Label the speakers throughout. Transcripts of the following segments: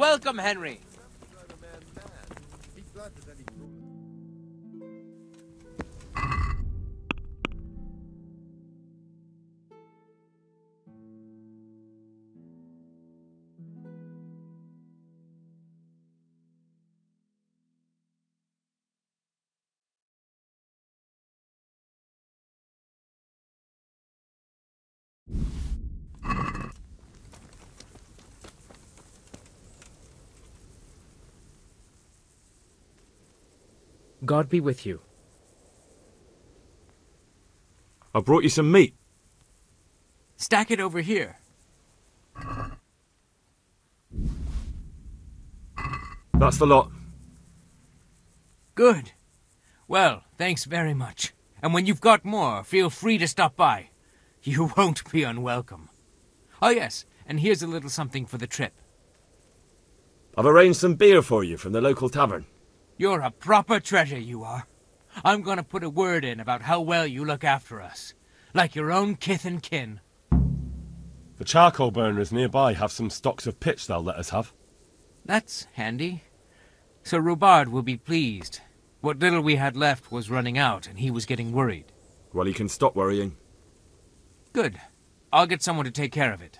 Speaker 1: Welcome, Henry.
Speaker 2: God be with you.
Speaker 3: I brought you some meat.
Speaker 1: Stack it over here.
Speaker 3: That's the lot.
Speaker 1: Good. Well, thanks very much. And when you've got more, feel free to stop by. You won't be unwelcome. Oh yes, and here's a little something for the trip.
Speaker 3: I've arranged some beer for you from the local tavern.
Speaker 1: You're a proper treasure, you are. I'm gonna put a word in about how well you look after us. Like your own kith and kin.
Speaker 3: The charcoal burners nearby have some stocks of pitch they'll let us have.
Speaker 1: That's handy. Sir Rubard will be pleased. What little we had left was running out, and he was getting worried.
Speaker 3: Well, he can stop worrying.
Speaker 1: Good. I'll get someone to take care of it.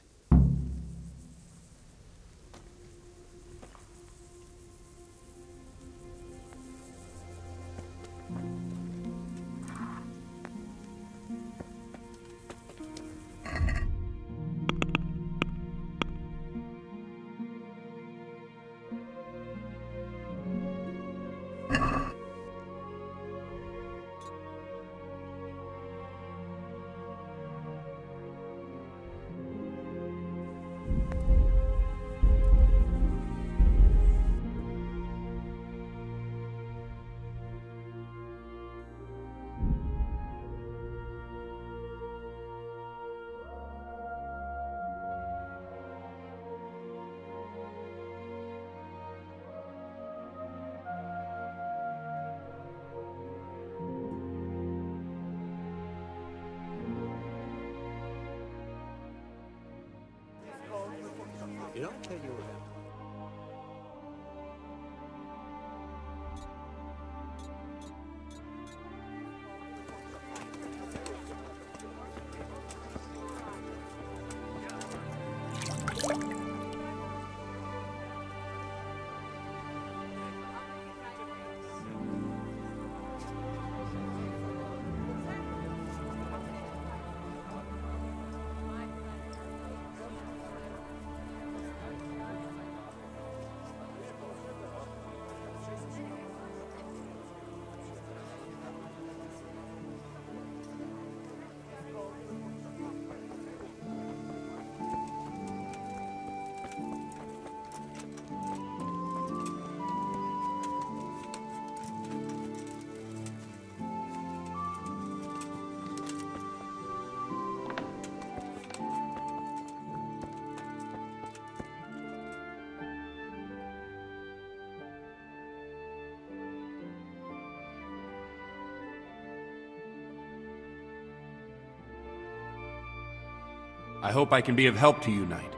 Speaker 4: I hope I can be of help to you, Knight.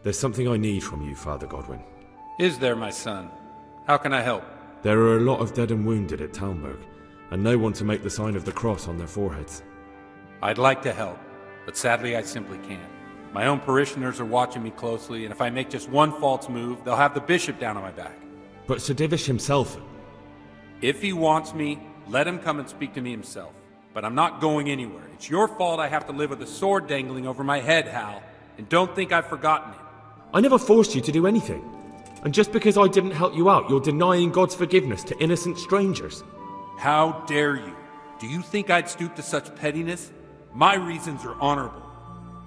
Speaker 3: There's something I need from you, Father Godwin.
Speaker 4: Is there, my son? How can I help?
Speaker 3: There are a lot of dead and wounded at Talmberg, and no one to make the sign of the cross on their foreheads.
Speaker 4: I'd like to help, but sadly I simply can't. My own parishioners are watching me closely, and if I make just one false move, they'll have the bishop down on my back.
Speaker 3: But Sir Divish himself...
Speaker 4: If he wants me, let him come and speak to me himself. But I'm not going anywhere. It's your fault I have to live with a sword dangling over my head, Hal. And don't think I've forgotten it.
Speaker 3: I never forced you to do anything. And just because I didn't help you out, you're denying God's forgiveness to innocent strangers.
Speaker 4: How dare you? Do you think I'd stoop to such pettiness? My reasons are honorable.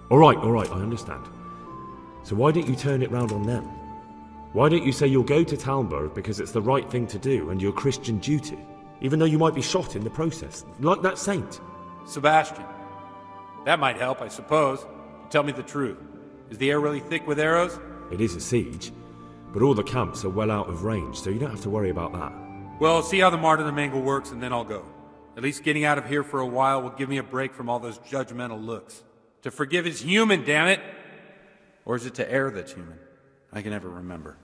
Speaker 3: All right, I understand. So why don't you turn it round on them? Why don't you say you'll go to Talmberg because it's the right thing to do and your Christian duty, even though you might be shot in the process, like that saint?
Speaker 4: Sebastian. That might help, I suppose. Tell me the truth. Is the air really thick with arrows?
Speaker 3: It is a siege, but all the camps are well out of range, so you don't have to worry about that.
Speaker 4: Well, see how the martyrdom angle works, and then I'll go. At least getting out of here for a while will give me a break from all those judgmental looks. To forgive is human, damn it! Or is it to air that's human? I can never remember.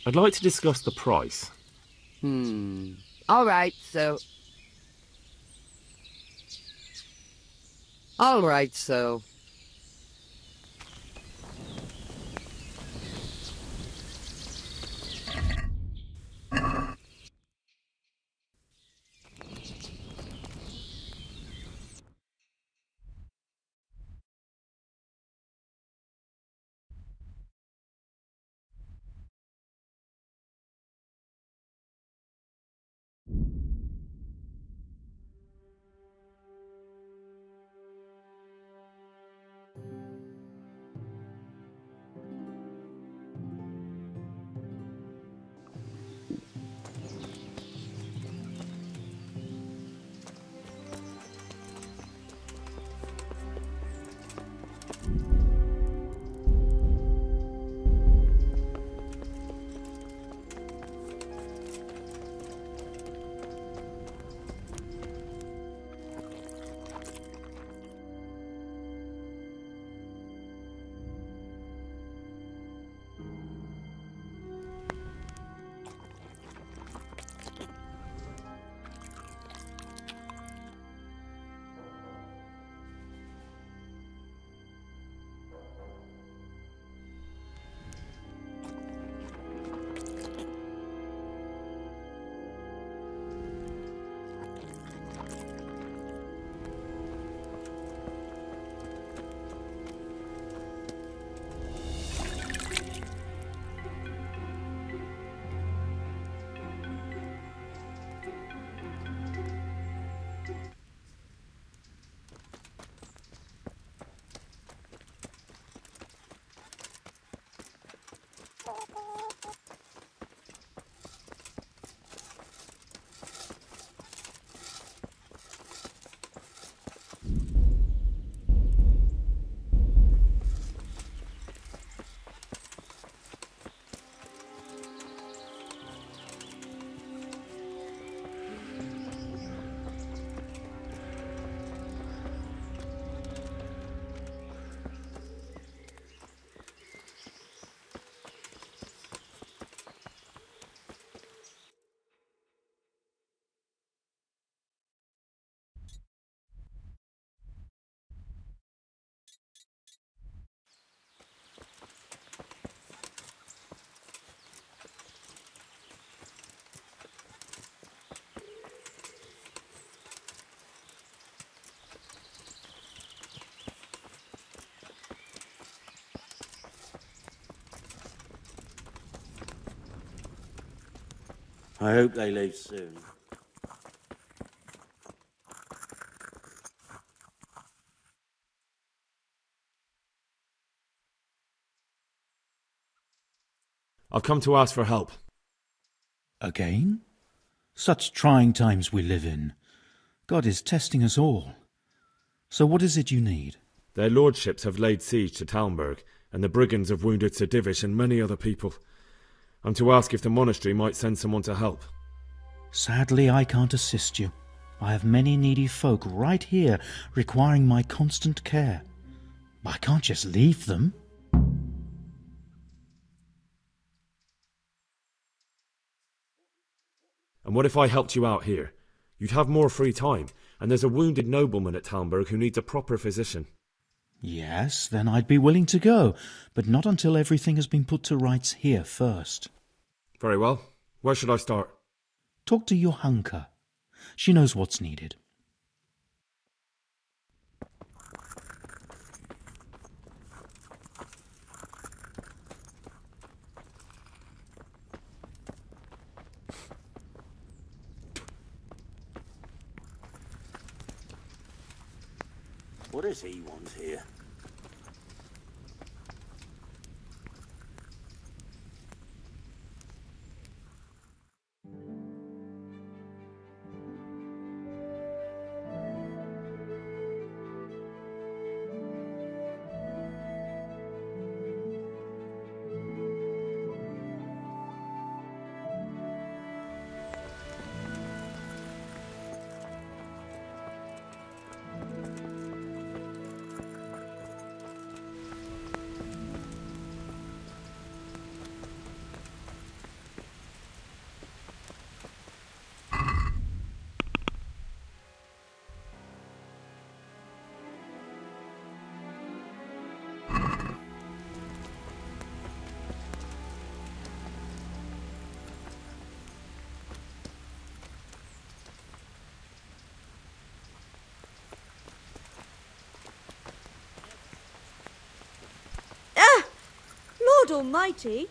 Speaker 3: I'd like to discuss the price.
Speaker 5: All right, so... All right, so...
Speaker 6: I hope they leave soon.
Speaker 3: I've come to ask for help.
Speaker 7: Again? Such trying times we live in. God is testing us all. So what is it you need?
Speaker 3: Their lordships have laid siege to Talmberg, and the brigands have wounded Sir Divish and many other people. I'm to ask if the monastery might send someone to help.
Speaker 7: Sadly, I can't assist you. I have many needy folk right here requiring my constant care. I can't just leave them.
Speaker 3: And what if I helped you out here? You'd have more free time, and there's a wounded nobleman at Talmberg who needs a proper physician.
Speaker 7: Yes, then I'd be willing to go, but not until everything has been put to rights here first.
Speaker 3: Very well. Where should I start?
Speaker 7: Talk to your hunker. She knows what's needed.
Speaker 6: What does he want here?
Speaker 8: Lord Almighty!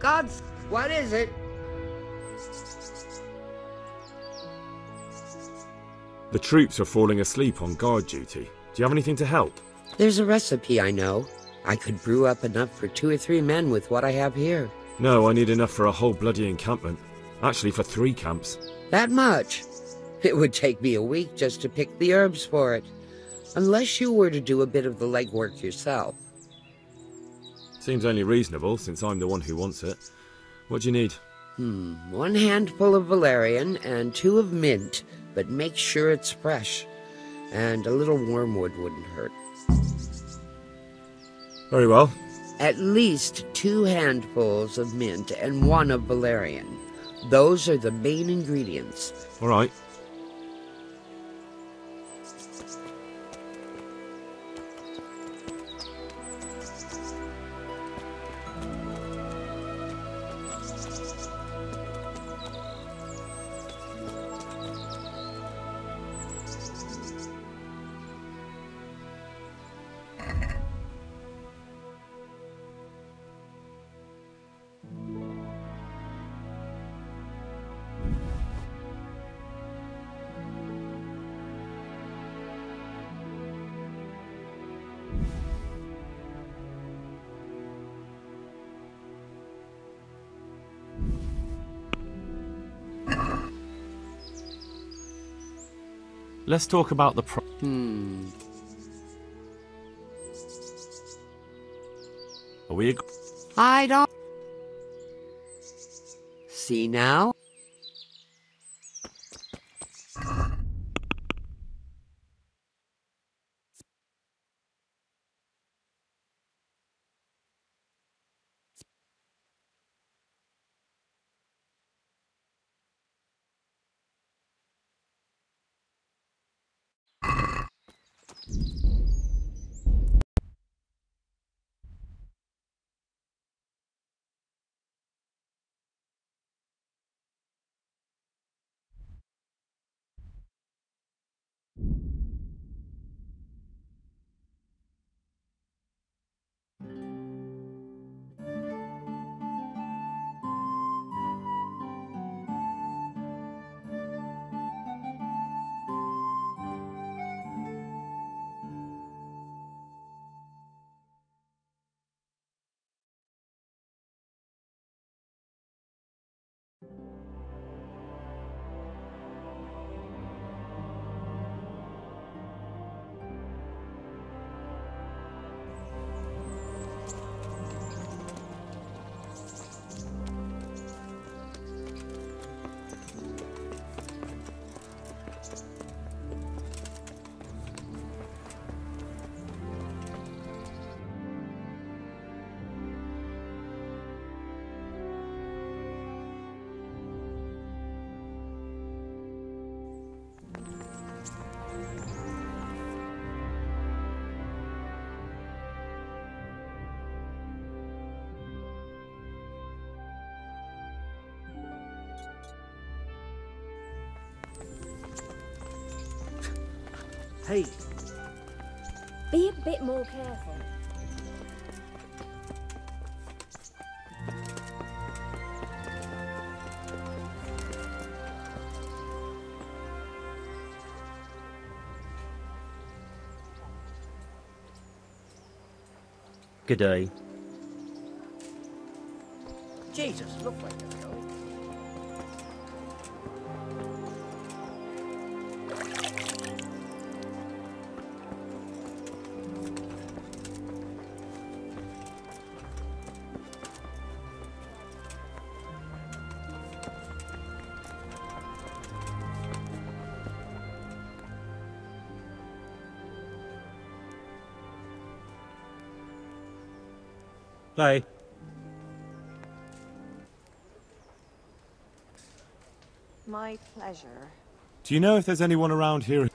Speaker 5: Gods, what is it?
Speaker 3: The troops are falling asleep on guard duty. Do you have anything to help?
Speaker 5: There's a recipe I know. I could brew up enough for 2 or 3 men with what I have here.
Speaker 3: No, I need enough for a whole bloody encampment. Actually, for 3 camps.
Speaker 5: That much? It would take me a week just to pick the herbs for it. Unless you were to do a bit of the legwork yourself.
Speaker 3: Seems only reasonable, since I'm the one who wants it. What do you need?
Speaker 5: 1 handful of valerian and 2 of mint, but make sure it's fresh. And a little wormwood wouldn't hurt.
Speaker 3: Very well.
Speaker 5: At least 2 handfuls of mint and 1 of valerian. Those are the main ingredients.
Speaker 3: All right.
Speaker 9: Let's talk about the Are we
Speaker 5: I don't... See now?
Speaker 2: Hey,
Speaker 8: Be a bit more careful.
Speaker 6: Good day.
Speaker 10: Jesus, look where you're going.
Speaker 6: Hey.
Speaker 11: My pleasure.
Speaker 3: Do you know if there's anyone around here?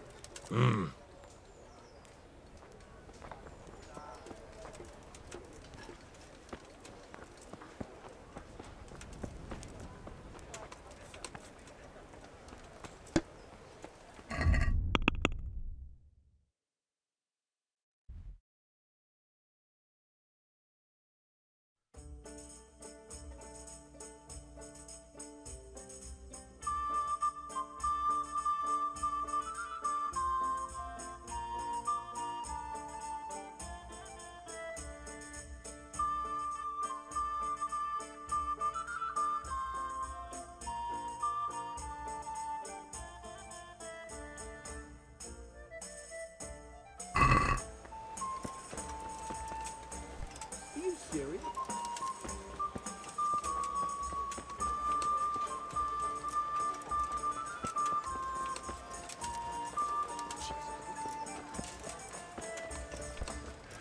Speaker 10: Are you serious?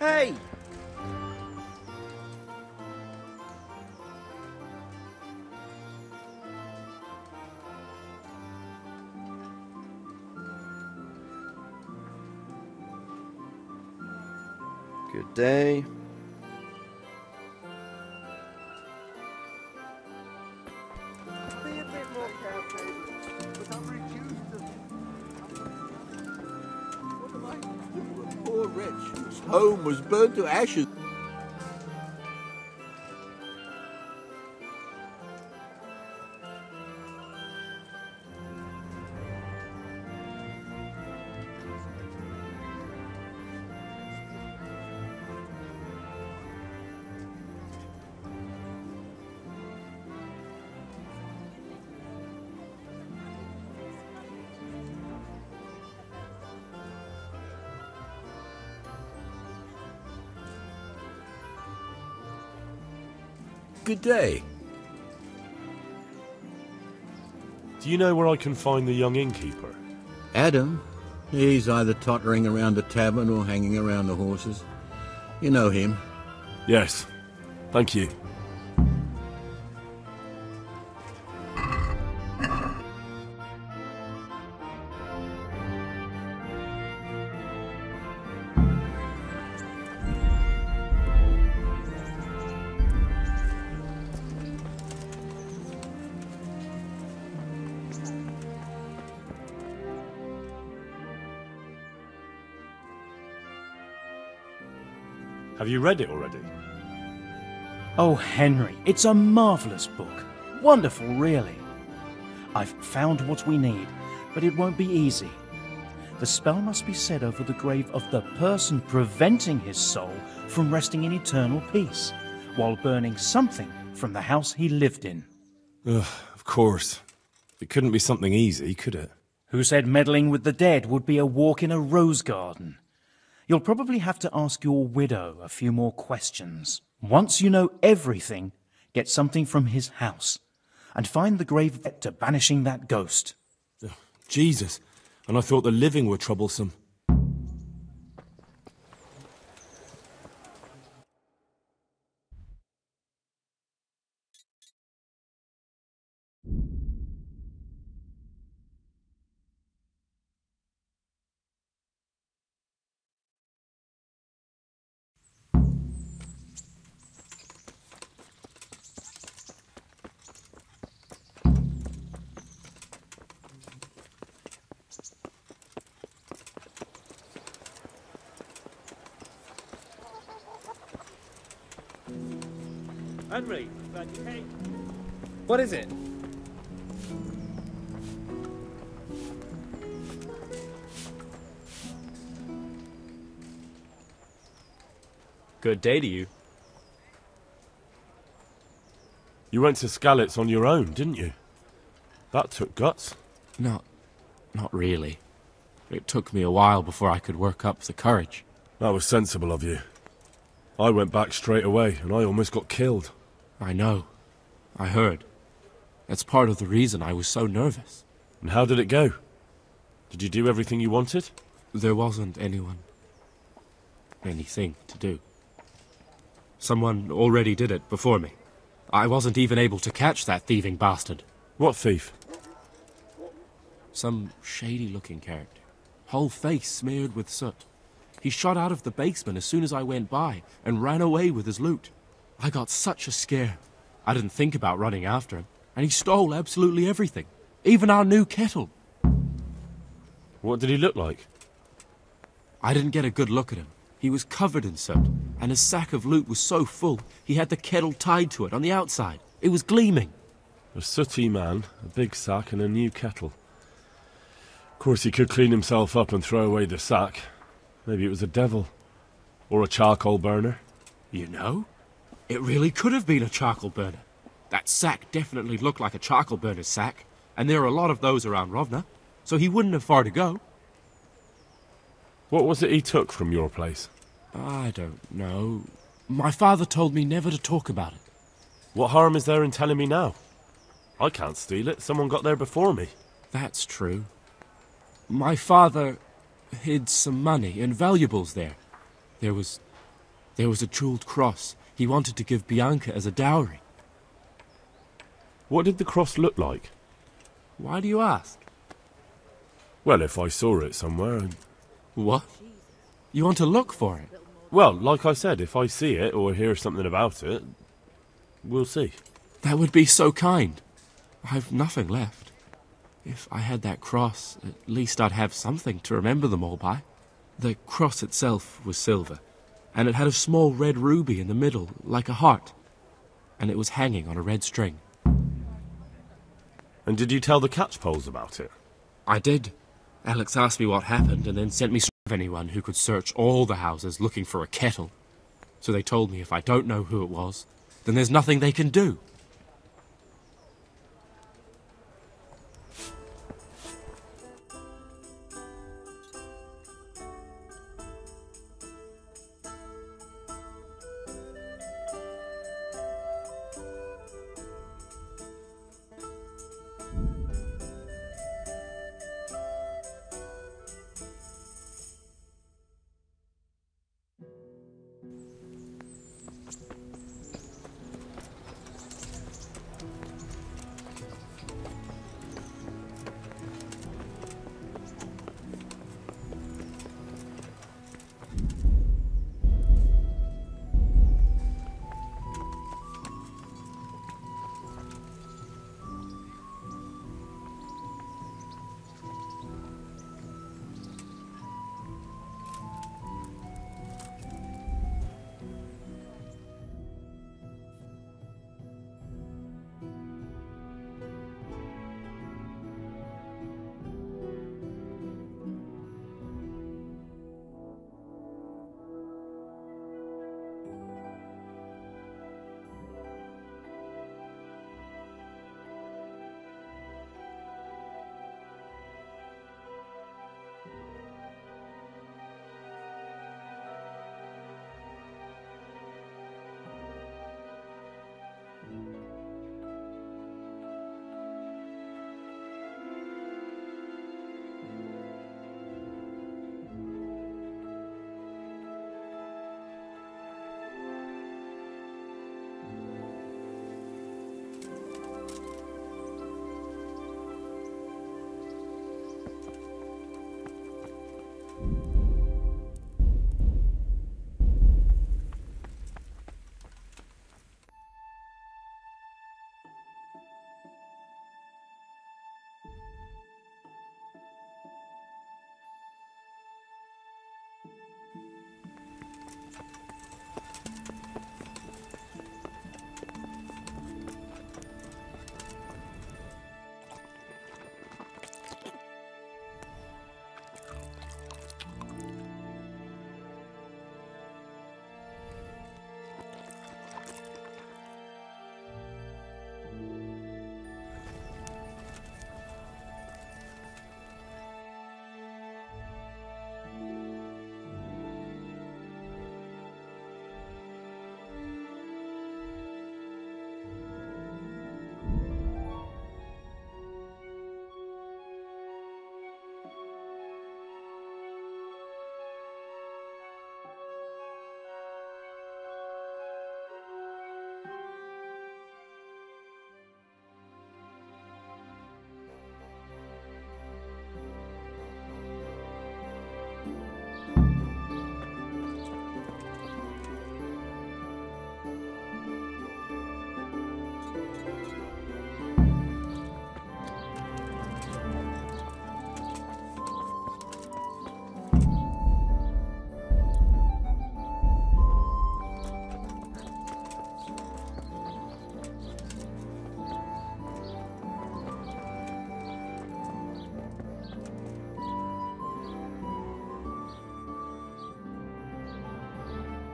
Speaker 10: Hey!
Speaker 12: Good day.
Speaker 10: Be a bit more careful. But I'm reduced to... What am I to do? A poor wretch whose home was burned to ashes.
Speaker 13: Good day.
Speaker 3: Do you know where I can find the young innkeeper?
Speaker 13: Adam? He's either tottering around the tavern or hanging around the horses. You know him.
Speaker 3: Yes. Thank you. Have you read it already?
Speaker 7: Oh, Henry, it's a marvellous book. Wonderful, really. I've found what we need, but it won't be easy. The spell must be said over the grave of the person preventing his soul from resting in eternal peace, while burning something from the house he lived in.
Speaker 3: Ugh, of course. It couldn't be something easy, could it?
Speaker 7: Who said meddling with the dead would be a walk in a rose garden? You'll probably have to ask your widow a few more questions. Once you know everything, get something from his house, and find the grave to banishing that ghost.
Speaker 3: Ugh, Jesus, and I thought the living were troublesome. Henry, hey.
Speaker 2: What is it?
Speaker 9: Good day to you.
Speaker 3: You went to Skalitz on your own, didn't you? That took guts.
Speaker 9: Not really. It took me a while before I could work up the courage.
Speaker 3: That was sensible of you. I went back straight away, and I almost got killed.
Speaker 9: I know. I heard. That's part of the reason I was so nervous.
Speaker 3: And how did it go? Did you do everything you wanted?
Speaker 9: There wasn't anything to do. Someone already did it before me. I wasn't even able to catch that thieving bastard.
Speaker 3: What thief?
Speaker 9: Some shady-looking character. Whole face smeared with soot. He shot out of the basement as soon as I went by and ran away with his loot. I got such a scare. I didn't think about running after him, and he stole absolutely everything. Even our new kettle.
Speaker 3: What did he look like?
Speaker 9: I didn't get a good look at him. He was covered in soot, and his sack of loot was so full, he had the kettle tied to it on the outside. It was gleaming.
Speaker 3: A sooty man, a big sack, and a new kettle. Of course, he could clean himself up and throw away the sack. Maybe it was a devil. Or a charcoal burner.
Speaker 9: You know? It really could have been a charcoal burner. That sack definitely looked like a charcoal burner's sack, and there are a lot of those around Rovna, so he wouldn't have far to go.
Speaker 3: What was it he took from your place?
Speaker 9: I don't know. My father told me never to talk about it.
Speaker 3: What harm is there in telling me now? I can't steal it. Someone got there before me.
Speaker 9: That's true. My father hid some money and valuables there. There was a jeweled cross he wanted to give Bianca as a dowry.
Speaker 3: What did the cross look like?
Speaker 9: Why do you ask?
Speaker 3: Well, if I saw it somewhere...
Speaker 9: What? You want to look for it?
Speaker 3: Well, like I said, if I see it or hear something about it, we'll see.
Speaker 9: That would be so kind. I've nothing left. If I had that cross, at least I'd have something to remember them all by. The cross itself was silver, and it had a small red ruby in the middle, like a heart, and it was hanging on a red string.
Speaker 3: And did you tell the catchpoles about it?
Speaker 9: I did. Alex asked me what happened, and then sent me of anyone who could search all the houses looking for a kettle. So they told me if I don't know who it was, then there's nothing they can do.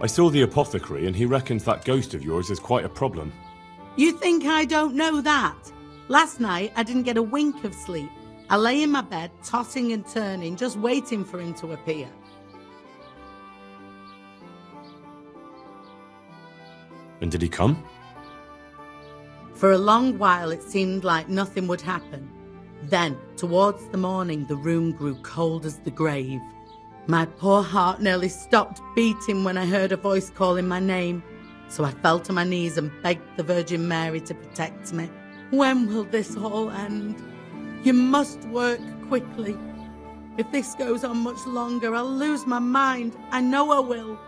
Speaker 3: I saw the apothecary and he reckons that ghost of yours is quite a problem.
Speaker 14: You think I don't know that? Last night I didn't get a wink of sleep. I lay in my bed, tossing and turning, just waiting for him to appear.
Speaker 3: And did he come?
Speaker 14: For a long while it seemed like nothing would happen. Then, towards the morning, the room grew cold as the grave. My poor heart nearly stopped beating when I heard a voice calling my name. So I fell to my knees and begged the Virgin Mary to protect me. When will this all end? You must work quickly. If this goes on much longer, I'll lose my mind. I know I will.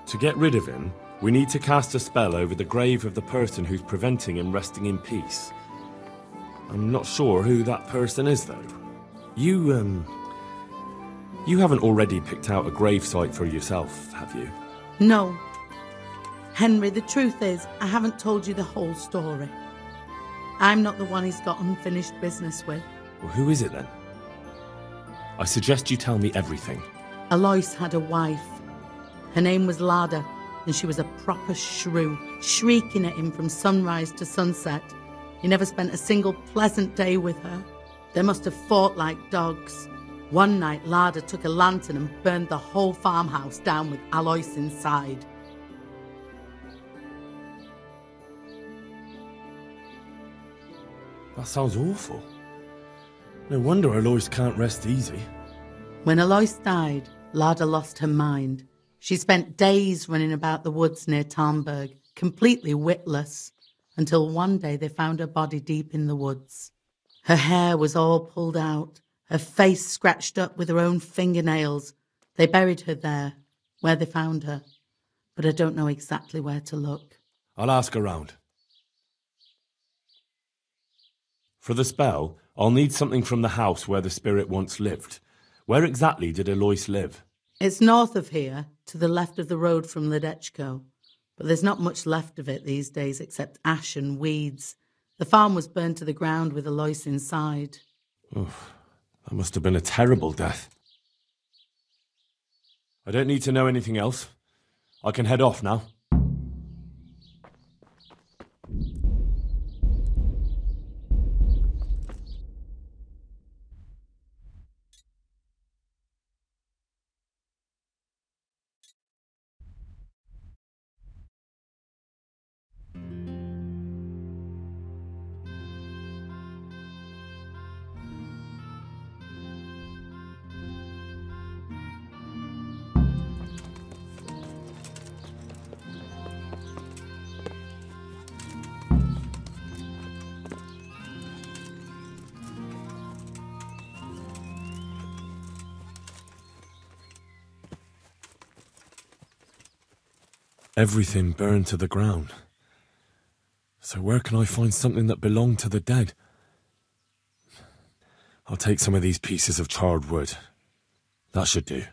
Speaker 3: To get rid of him, we need to cast a spell over the grave of the person who's preventing him resting in peace. I'm not sure who that person is, though. You haven't already picked out a gravesite for yourself, have you?
Speaker 14: No. Henry, the truth is, I haven't told you the whole story. I'm not the one he's got unfinished business with.
Speaker 3: Well, who is it then? I suggest you tell me everything.
Speaker 14: Alois had a wife. Her name was Lada, and she was a proper shrew, shrieking at him from sunrise to sunset. He never spent a single pleasant day with her. They must have fought like dogs. One night, Lada took a lantern and burned the whole farmhouse down with Alois inside.
Speaker 3: That sounds awful. No wonder Alois can't rest easy.
Speaker 14: When Alois died, Lada lost her mind. She spent days running about the woods near Talmberg, completely witless, until one day they found her body deep in the woods. Her hair was all pulled out, her face scratched up with her own fingernails. They buried her there, where they found her, but I don't know exactly where to look.
Speaker 3: I'll ask around. For the spell, I'll need something from the house where the spirit once lived. Where exactly did Alois live?
Speaker 14: It's north of here, to the left of the road from Ledechko, but there's not much left of it these days except ash and weeds. The farm was burned to the ground with Alois inside.
Speaker 3: Oof, that must have been a terrible death. I don't need to know anything else. I can head off now. Everything burned to the ground. So where can I find something that belonged to the dead? I'll take some of these pieces of charred wood. That should do.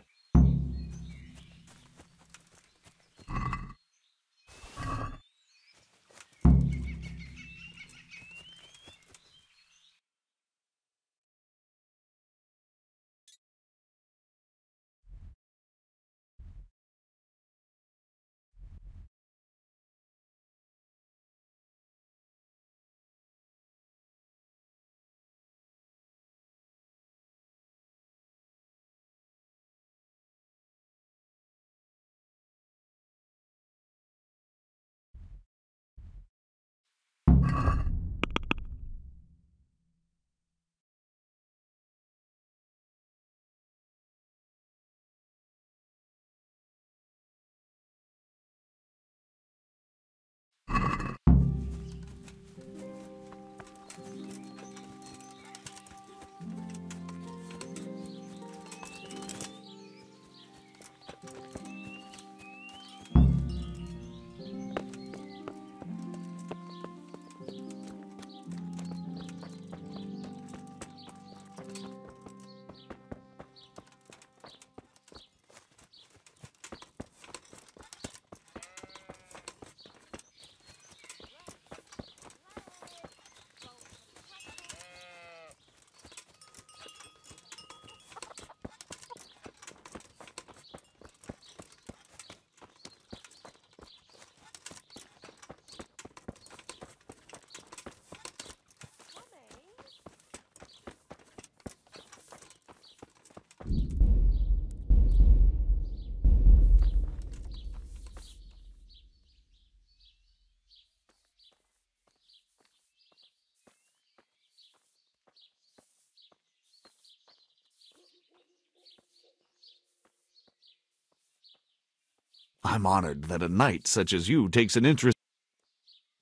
Speaker 15: I'm honored that a knight such as you takes an interest.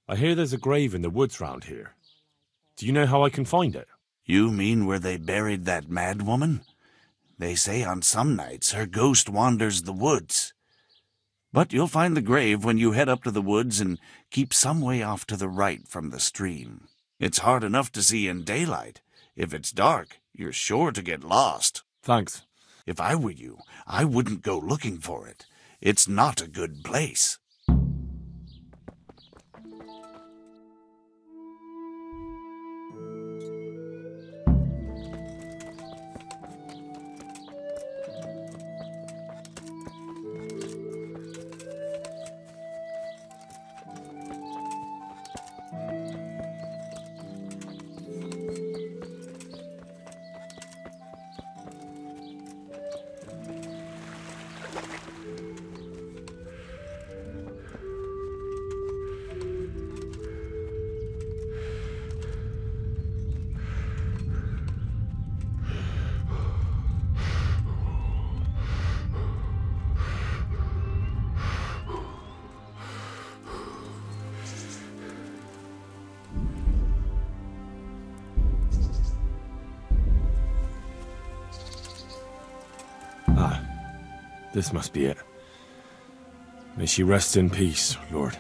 Speaker 3: I hear there's a grave in the woods round here. Do you know how I can find it?
Speaker 15: You mean where they buried that mad woman? They say on some nights her ghost wanders the woods. But you'll find the grave when you head up to the woods and keep some way off to the right from the stream. It's hard enough to see in daylight. If it's dark, you're sure to get lost.
Speaker 3: Thanks.
Speaker 15: If I were you, I wouldn't go looking for it. It's not a good place.
Speaker 3: This must be it. May she rest in peace, Lord.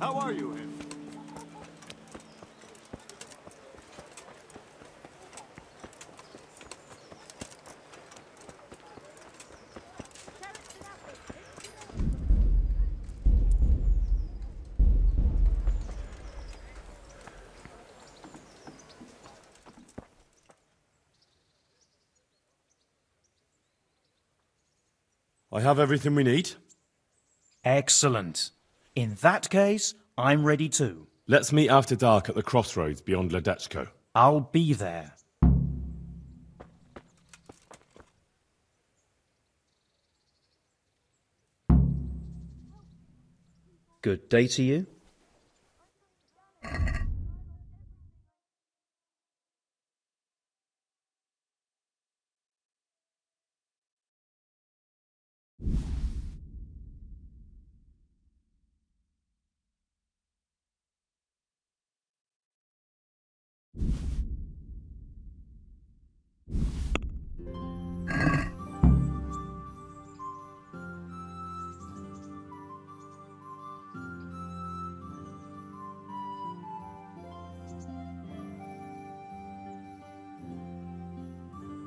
Speaker 10: How are you, Henry?
Speaker 3: I have everything we need.
Speaker 7: Excellent. In that case, I'm ready too.
Speaker 3: Let's meet after dark at the crossroads beyond Ledechko.
Speaker 7: I'll be there. Good day to you.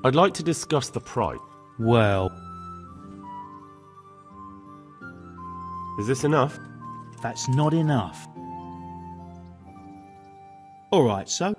Speaker 3: I'd like to discuss the price.
Speaker 7: Well,
Speaker 3: is this enough?
Speaker 7: That's not enough. All right, so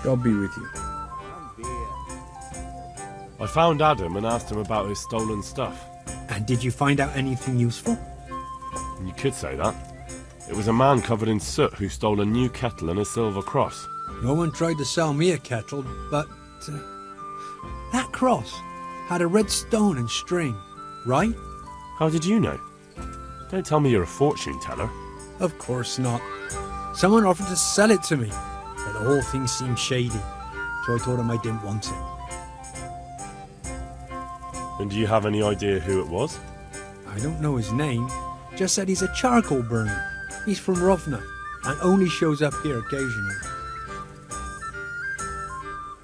Speaker 16: God be with you.
Speaker 3: I found Adam and asked him about his stolen stuff.
Speaker 16: And did you find out anything useful?
Speaker 3: You could say that. It was a man covered in soot who stole a new kettle and a silver cross.
Speaker 16: No one tried to sell me a kettle, but that cross had a red stone and string, right?
Speaker 3: How did you know? Don't tell me you're a fortune teller.
Speaker 16: Of course not. Someone offered to sell it to me, but the whole thing seemed shady, so I told him I didn't want it.
Speaker 3: And do you have any idea who it was?
Speaker 16: I don't know his name, just said he's a charcoal burner. He's from Rovna, and only shows up here occasionally.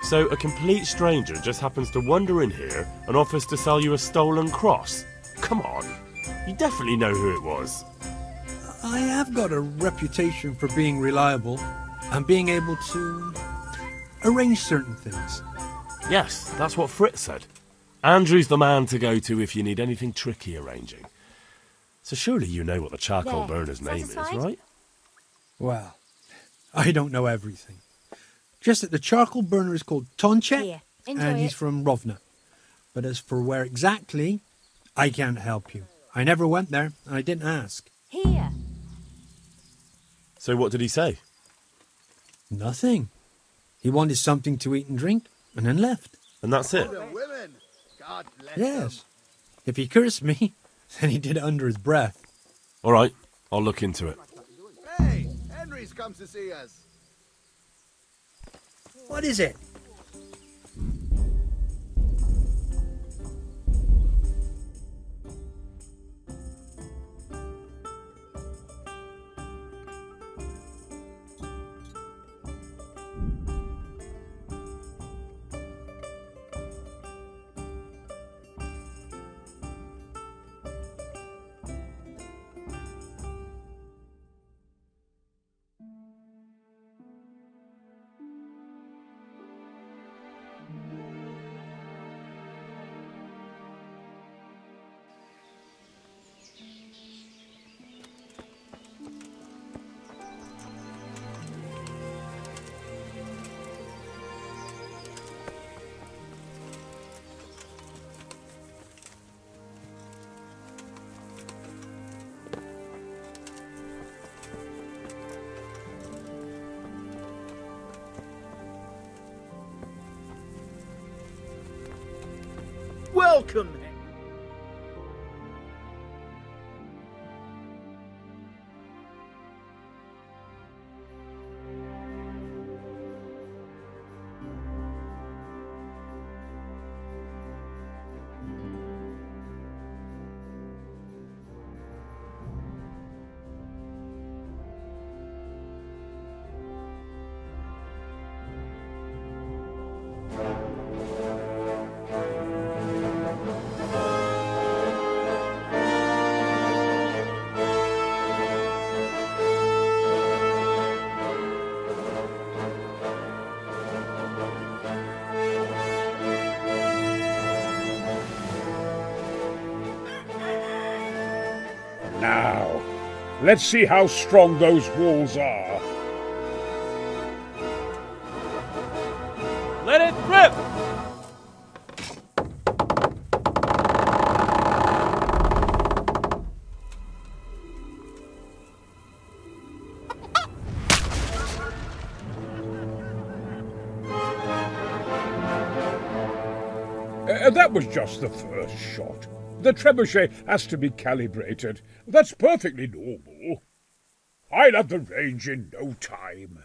Speaker 3: So a complete stranger just happens to wander in here and offers to sell you a stolen cross? Come on, you definitely know who it was.
Speaker 16: I have got a reputation for being reliable and being able to arrange certain things.
Speaker 3: Yes, that's what Fritz said. Andrew's the man to go to if you need anything tricky arranging. So surely you know what the charcoal burner's name is, right?
Speaker 16: Well, I don't know everything. Just that the charcoal burner is called Tonchek, and he's from Rovna. But as for where exactly, I can't help you. I never went there, and I didn't ask.
Speaker 8: Here.
Speaker 3: So what did he say?
Speaker 16: Nothing. He wanted something to eat and drink, and then left.
Speaker 3: And that's it?
Speaker 16: Yes. If he cursed me, then he did it under his breath.
Speaker 3: All right, I'll look into it.
Speaker 10: Hey, Henry's come to see us.
Speaker 2: What is it?
Speaker 10: Welcome.
Speaker 17: Now, let's see how strong those walls are.
Speaker 4: Let it rip!
Speaker 17: That was just the first shot. The trebuchet has to be calibrated. That's perfectly normal. I'll have the range in no time.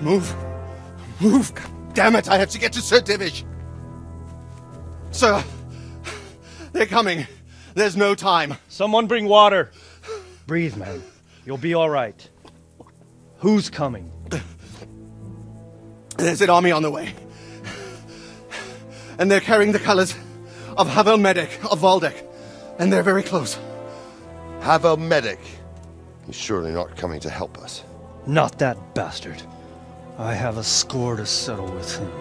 Speaker 10: Move! Move! God damn it, I have to get to Sir Divish! Sir! They're coming! There's no time!
Speaker 18: Someone bring water! Breathe, man. You'll be alright. Who's coming?
Speaker 10: There's an army on the way. and they're carrying the colours of Havel Medic of Valdek, and they're very close.
Speaker 19: Havel Medic? He's surely not coming to help us.
Speaker 18: Not that bastard. I have a score to settle with him.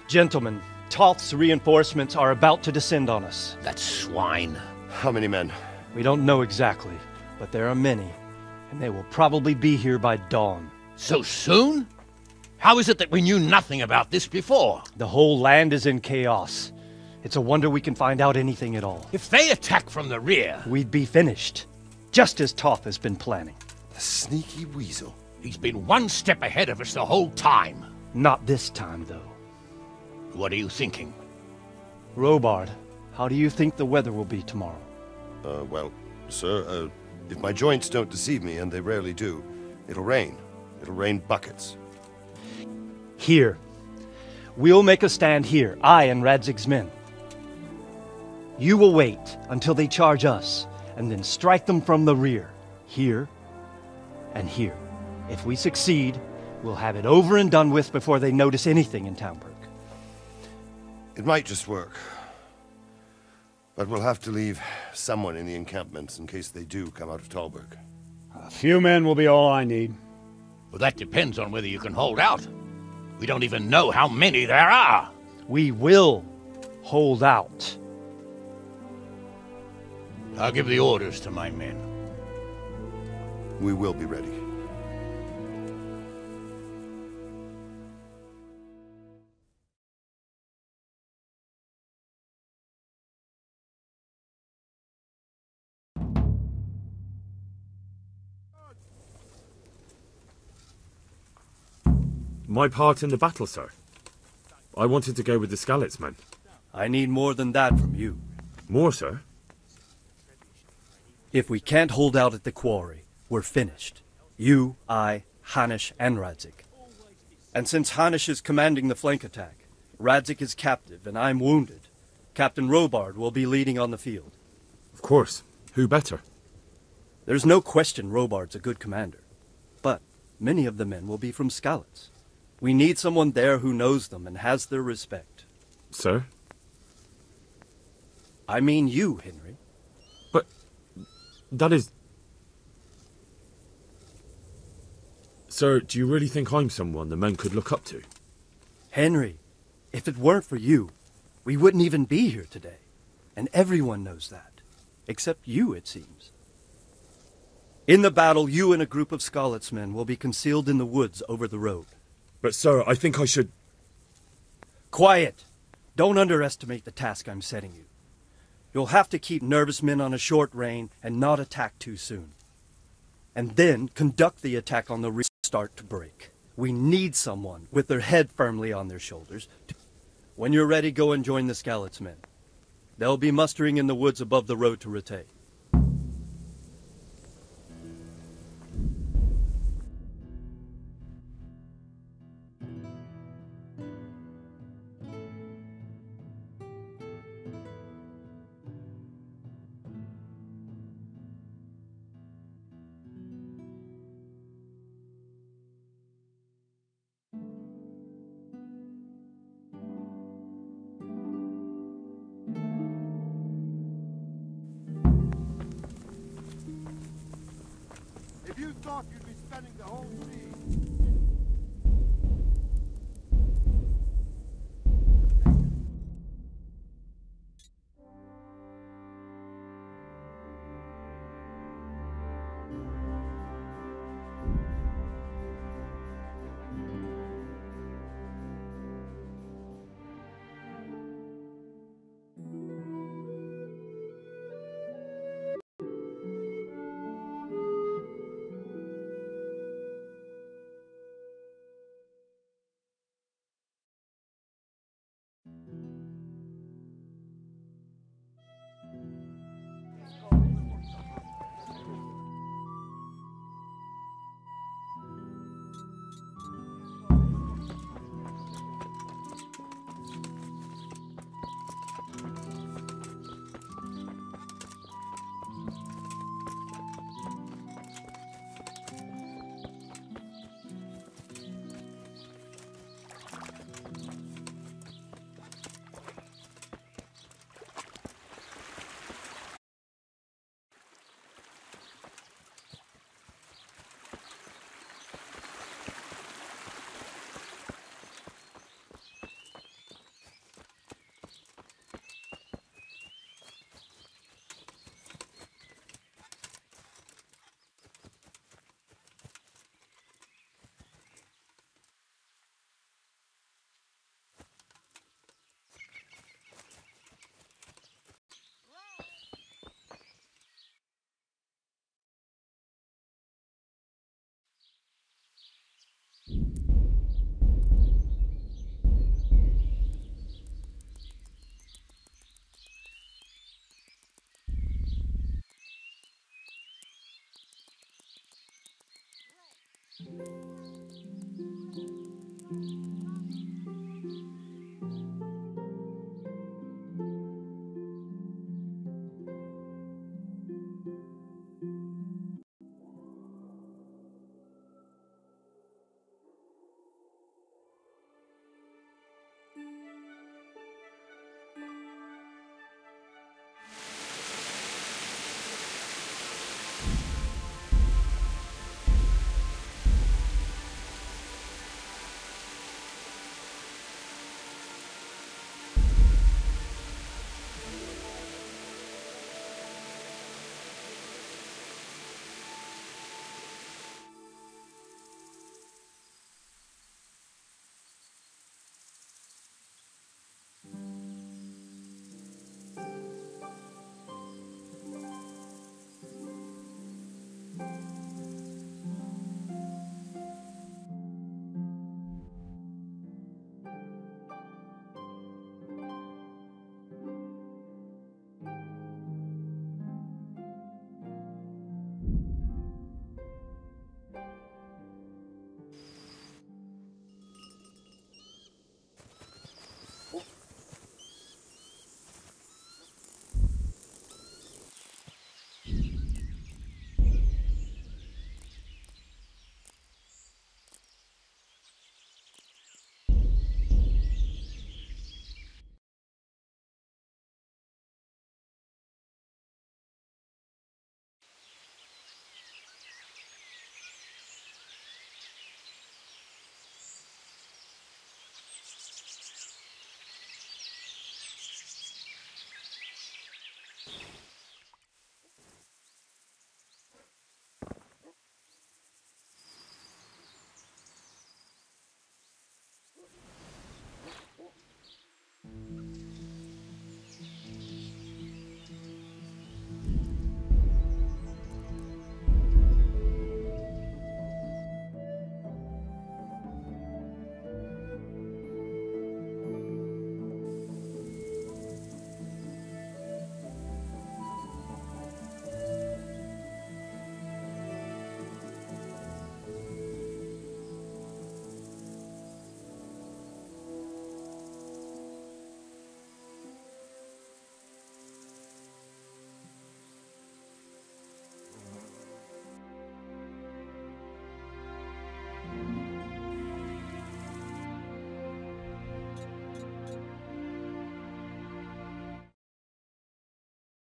Speaker 18: Gentlemen, Toth's reinforcements are about to descend on us.
Speaker 19: That swine. How many men?
Speaker 18: We don't know exactly, but there are many, and they will probably be here by dawn.
Speaker 20: So soon? How is it that we knew nothing about this before?
Speaker 18: The whole land is in chaos. It's a wonder we can find out anything at all.
Speaker 20: If they attack from the rear...
Speaker 18: we'd be finished, just as Toth has been planning.
Speaker 19: The sneaky weasel.
Speaker 20: He's been one step ahead of us the whole time.
Speaker 18: Not this time, though.
Speaker 20: What are you thinking?
Speaker 18: Robard, how do you think the weather will be tomorrow?
Speaker 19: Well, sir, if my joints don't deceive me, and they rarely do, it'll rain. It'll rain buckets.
Speaker 18: Here. We'll make a stand here, I and Radzig's men. You will wait until they charge us, and then strike them from the rear. Here and here. If we succeed, we'll have it over and done with before they notice anything in Talmberg.
Speaker 19: It might just work. But we'll have to leave someone in the encampments in case they do come out of Talberg.
Speaker 17: A few men will be all I need.
Speaker 20: Well, that depends on whether you can hold out. We don't even know how many there are.
Speaker 18: We will hold out.
Speaker 20: I'll give the orders to my men.
Speaker 19: We will be ready.
Speaker 3: My part in the battle, sir. I wanted to go with the Skalitz men.
Speaker 18: I need more than that from you.
Speaker 3: More, sir?
Speaker 18: If we can't hold out at the quarry, we're finished. You, I, Hanish, and Radzik. And since Hanish is commanding the flank attack, Radzik is captive and I'm wounded, Captain Robard will be leading on the field.
Speaker 3: Of course. Who better?
Speaker 18: There's no question Robard's a good commander. But many of the men will be from Skalitz. We need someone there who knows them and has their respect.
Speaker 3: Sir?
Speaker 18: I mean you, Henry.
Speaker 3: But that is... Sir, do you really think I'm someone the men could look up to?
Speaker 18: Henry, if it weren't for you, we wouldn't even be here today. And everyone knows that. Except you, it seems. In the battle, you and a group of Skalitz men will be concealed in the woods over the road.
Speaker 3: But, sir, I think I should...
Speaker 18: Quiet! Don't underestimate the task I'm setting you. You'll have to keep nervous men on a short rein and not attack too soon. And then conduct the attack on the rear start to break. We need someone with their head firmly on their shoulders. When you're ready, go and join the Skalitz men. They'll be mustering in the woods above the road to Ratay.